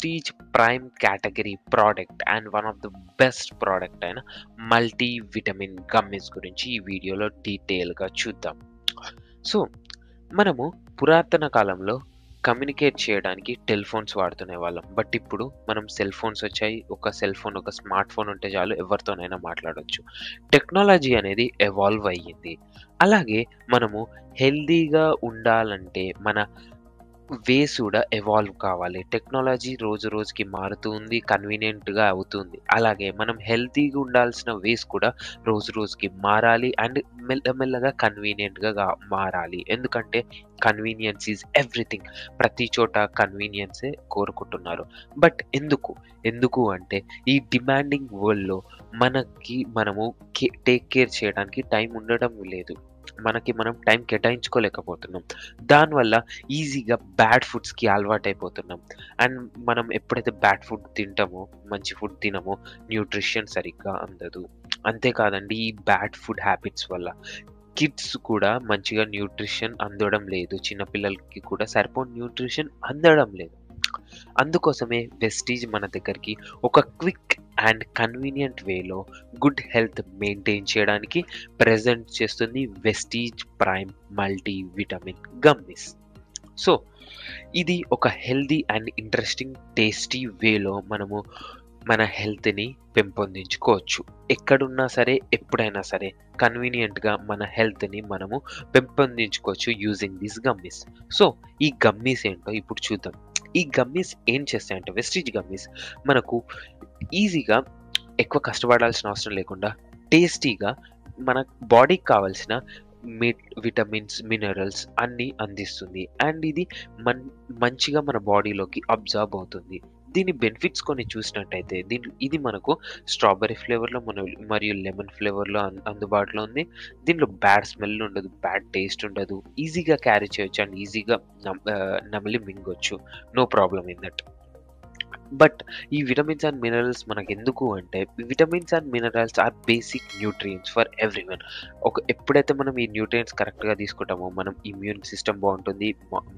Vestige prime category product and one of the best product అయిన multi vitamin gummies గురించి ఈ వీడియోలో డీటెయిల్గా చూద్దాం. సో మనము పురాతన కాలంలో కమ్యూనికేట్ చేయడానికి టెలిఫోన్స్ వాడుతునే వాళ్ళం. బట్ ఇప్పుడు మనం సెల్ ఫోన్స్ వచ్చాయి. ఒక సెల్ ఫోన్, ఒక స్మార్ట్ ఫోన్ ఉంటే చాలు ఎవరితోనైనా మాట్లాడొచ్చు. టెక్నాలజీ అనేది ఎవాల్వ్ అయ్యింది. అలాగే మనము హెల్తీగా ఉండాలంటే మన వేస్ కూడా ఎవాల్వ్ కావాలి. టెక్నాలజీ రోజు రోజుకి మారుతూ ఉంది. కన్వీనియంట్‌గా అవుతుంది. అలాగే మనం హెల్తీగా ఉండాల్సిన వేస్ కూడా రోజు రోజుకి మారాలి. అండ్ మెల్లమెల్లగా కన్వీనియంట్‌గా మారాలి. ఎందుకంటే కన్వీనియన్స్ ఈజ్ ఎవ్రీథింగ్. ప్రతి చోట కన్వీనియన్సే కోరుకుంటున్నారు. బట్ ఎందుకు అంటే ఈ డిమాండింగ్ వరల్డ్‌లో మనము టేక్ కేర్ చేయడానికి టైం ఉండడం లేదు. మనం టైం కేటాయించుకోలేకపోతున్నాం. దానివల్ల ఈజీగా బ్యాడ్ ఫుడ్స్‌కి అలవాటైపోతున్నాం. అండ్ మనం ఎప్పుడైతే బ్యాడ్ ఫుడ్ తింటామో, మంచి ఫుడ్ తినమో న్యూట్రిషన్ సరిగ్గా అందదు. అంతేకాదండి, ఈ బ్యాడ్ ఫుడ్ హ్యాబిట్స్ వల్ల కిడ్స్ కూడా మంచిగా న్యూట్రిషన్ అందడం లేదు. చిన్న పిల్లలకి కూడా సరిపోని న్యూట్రిషన్ అందడం లేదు. అందుకోసమే వెస్టీజ్ మన దగ్గరికి ఒక క్విక్ అండ్ కన్వీనియంట్ వేలో గుడ్ హెల్త్ మెయింటైన్ చేయడానికి ప్రెజెంట్ చేస్తుంది Vestige prime multi vitamin gummies. So ఇది ఒక హెల్తీ అండ్ ఇంట్రెస్టింగ్ టేస్టీ వేలో మనము మన హెల్త్‌ని పెంపొందించుకోవచ్చు. ఎక్కడున్నా సరే, ఎప్పుడైనా సరే కన్వీనియంట్‌గా మన హెల్త్‌ని మనము పెంపొందించుకోవచ్చు యూజింగ్ దీస్ గమ్మీస్. సో ఈ గమ్మీస్ ఏంటో ఇప్పుడు చూద్దాం. ఈ గమ్మీస్ ఏం చేస్తాయంటే, వెస్టీజ్ గమ్మీస్ మనకు ఈజీగా ఎక్కువ కష్టపడాల్సిన అవసరం లేకుండా టేస్టీగా మన బాడీకి కావాల్సిన విటమిన్స్, మినరల్స్ అన్నీ అందిస్తుంది. అండ్ ఇది మంచిగా మన బాడీలోకి అబ్జార్బ్ అవుతుంది. దీని బెనిఫిట్స్ కొన్ని చూసినట్టయితే ఇది మనకు స్ట్రాబెర్రీ ఫ్లేవర్‌లో మరియు లెమన్ ఫ్లేవర్‌లో అందుబాటులో ఉంది. దీనిలో బ్యాడ్ స్మెల్ ఉండదు. బ్యాడ్ టేస్ట్ ఉండదు. ఈజీగా క్యారీ చేయొచ్చు అండ్ ఈజీగా నమిలి మింగొచ్చు. No problem in that. But ఈ విటమిన్స్ అండ్ మినరల్స్ మనకెందుకు అంటే, vitamins and minerals are basic nutrients for everyone. ఎప్పుడైతే మనం ఈ న్యూట్రియంట్స్ కరెక్ట్‌గా తీసుకుంటామో మనం ఇమ్యూన్ సిస్టమ్ బావుంటుంది.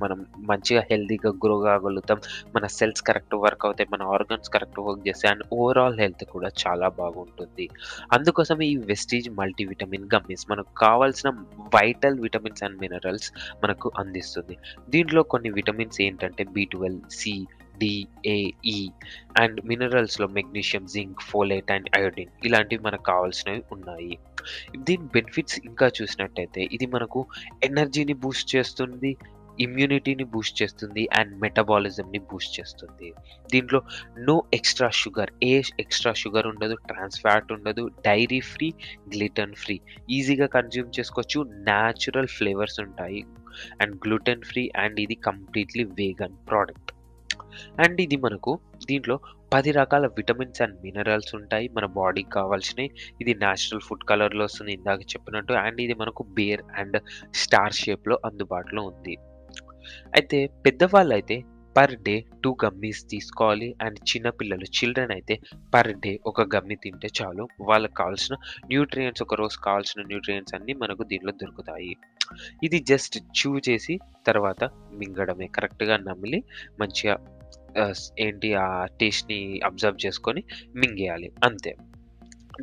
మనం మంచిగా హెల్తీగా గ్రో కాగలుగుతాం. మన సెల్స్ కరెక్ట్ వర్క్ అవుతాయి. మన ఆర్గన్స్ కరెక్ట్ వర్క్ చేస్తాయి. అండ్ ఓవరాల్ హెల్త్ కూడా చాలా బాగుంటుంది. అందుకోసమే ఈ వెస్టీజ్ మల్టీ విటమిన్ గమ్మీస్ మనకు కావాల్సిన వైటల్ విటమిన్స్ అండ్ మినరల్స్ మనకు అందిస్తుంది. దీంట్లో కొన్ని విటమిన్స్ ఏంటంటే B12, C, D, A, E and మినరల్స్‌లో magnesium, zinc, folate and iodine ఇలాంటివి మనకు కావాల్సినవి ఉన్నాయి. దీని బెనిఫిట్స్ ఇంకా చూసినట్టయితే ఇది మనకు ఎనర్జీని బూస్ట్ చేస్తుంది, ఇమ్యూనిటీని బూస్ట్ చేస్తుంది అండ్ మెటబాలిజంని బూస్ట్ చేస్తుంది. దీంట్లో no extra sugar, extra sugar ఉండదు, ట్రాన్స్ ఫ్యాట్ ఉండదు, డైరీ ఫ్రీ, గ్లిటన్ ఫ్రీ. ఈజీగా కన్జ్యూమ్ చేసుకోవచ్చు. న్యాచురల్ ఫ్లేవర్స్ ఉంటాయి అండ్ గ్లూటెన్ ఫ్రీ అండ్ ఇది కంప్లీట్‌లీ వేగన్ ప్రోడక్ట్. అండ్ ఇది మనకు దీంట్లో 10 రకాల విటమిన్స్ అండ్ మినరల్స్ ఉంటాయి మన బాడీకి కావాల్సినయి. ఇది నేచురల్ ఫుడ్ కలర్‌లో వస్తుంది ఇందాక చెప్పినట్టు. అండ్ ఇది మనకు బేర్ అండ్ స్టార్ షేప్‌లో అందుబాటులో ఉంది. అయితే పెద్దవాళ్ళైతే పర్ డే 2 గమ్మీస్ తీసుకోవాలి. అండ్ చిల్డ్రన్ అయితే పర్ డే ఒక గమ్మీ తింటే చాలు. వాళ్ళకి కావాల్సిన న్యూట్రియంట్స్, ఒక రోజు కావాల్సిన న్యూట్రియంట్స్ అన్నీ మనకు దీంట్లో దొరుకుతాయి. ఇది జస్ట్ చూ చేసి తర్వాత మింగడమే. కరెక్ట్‌గా నమిలి మంచిగా ఆ టేస్ట్‌ని అబ్జర్వ్ చేసుకొని మింగేయాలి అంతే.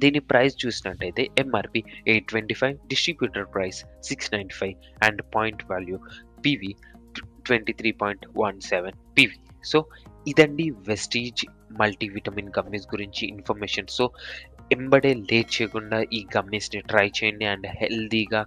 దీని ప్రైస్ చూసినట్టయితే MRP 825, distributor price 695 and point value PV 23.17 PV. So ఇదండి వెస్టీజ్ మల్టీ విటమిన్ గమ్మీస్ గురించి ఇన్ఫర్మేషన్. సో ఎంబడే లేట్ చేయకుండా ఈ గమ్మీస్‌ని ట్రై చేయండి అండ్ హెల్తీగా